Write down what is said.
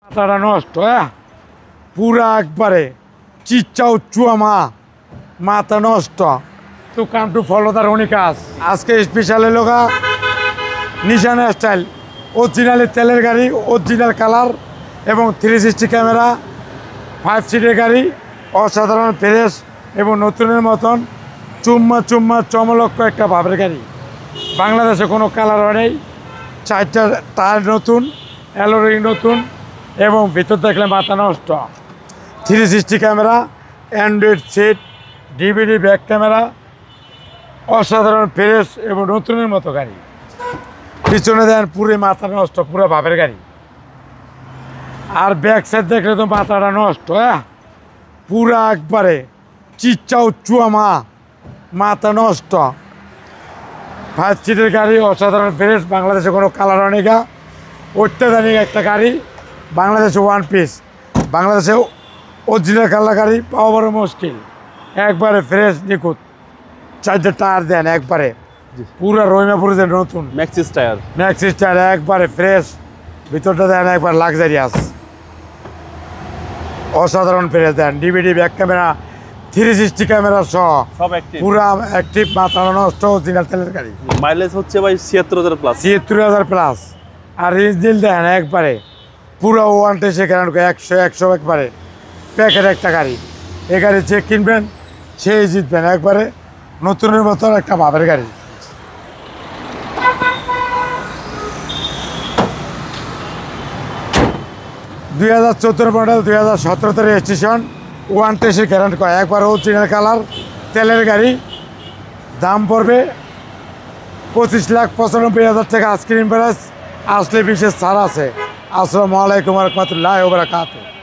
মাথাটা নষ্ট, পুরা একবারে চিচ্চা উচ্চুয়া মাথা নষ্ট। তো কাম টু ফলো দ্য রনিকাস। আজকে স্পেশাল এলোকা নিশান স্টাইল, অরিজিনালি তেলের গাড়ি, অরিজিনাল কালার এবং 360 ক্যামেরা, 5 সিটের গাড়ি, অসাধারণ ফ্রেশ এবং নতুনের মতন চুম্মা চমলক্ষ একটা ভাবের গাড়ি। বাংলাদেশে কোনো কালার নেই, 4টা টায়ার নতুন, অ্যালোরিং নতুন এবং ভিতর দেখলে মাথা নষ্ট। 360 camera, Android seat, DVD back camera, অসাধারণ ফ্রেশ এবং নতুনের মতো গাড়ি। পিছনে দেন পুরো মাথা নষ্ট, পুরো ভাবের গাড়ি। আর ব্যাক সাইড দেখলে তো মাথাটা নষ্ট, পুরা একবারে চিচ্চা উচ্চুয়া মাথা নষ্ট। 5 সিটের গাড়ি, অসাধারণ ফ্রেশ, বাংলাদেশে কোনো কালার নেই, অত্যাধুনিক একটা গাড়ি, বাংলাদেশে ওয়ান পিস। বাংলাদেশে অরিজিনাল কালার গাড়ি পাওয়া বড় মুশকিল, একবারে ফ্রেশ নিখুঁত। 4টা টায়ার দেন একবারে পুরো রহিমাপুর দেন নতুন ম্যাক্সিস টায়ার একবারে ফ্রেশ, ভিতরটা দেন একবার লাক্সারিয়াস, অসাধারণ ফ্রেশ দেন। ডিভিডি ব্যাক ক্যামেরা, 360 ক্যামেরা সহ সব অ্যাক্টিভ, পুরা অ্যাক্টিভ, মাথা নষ্ট, অরিজিনাল তেলের গাড়ি। মাইলেজ হচ্ছে ভাই ৭৬,০০০ প্লাস, ৭৬,০০০ প্লাস। আর ইঞ্জিন দেন একবারে পুরো ওয়ান্টে সেখানে 100 একবারে প্যাকেট একটা গাড়ি। এই গাড়ি যে কিনবেন সেই জিতবেন, একবারে নতুনের মতন একটা ভাবের গাড়ি। দুই 2014 মডেল, 2017 রেজিস্ট্রেশন, 110 গ্যারান্টি করা, একবার অরিজিনাল কালার তেলের গাড়ি। দাম পড়বে 25,95,000 টাকা। আইসক্রিম প্রাইস, আসলে বিশেষ ছাড় আছে। আসসালামু আলাইকুম ওয়া রাহমাতুল্লাহি ওয়া বারাকাতুহু।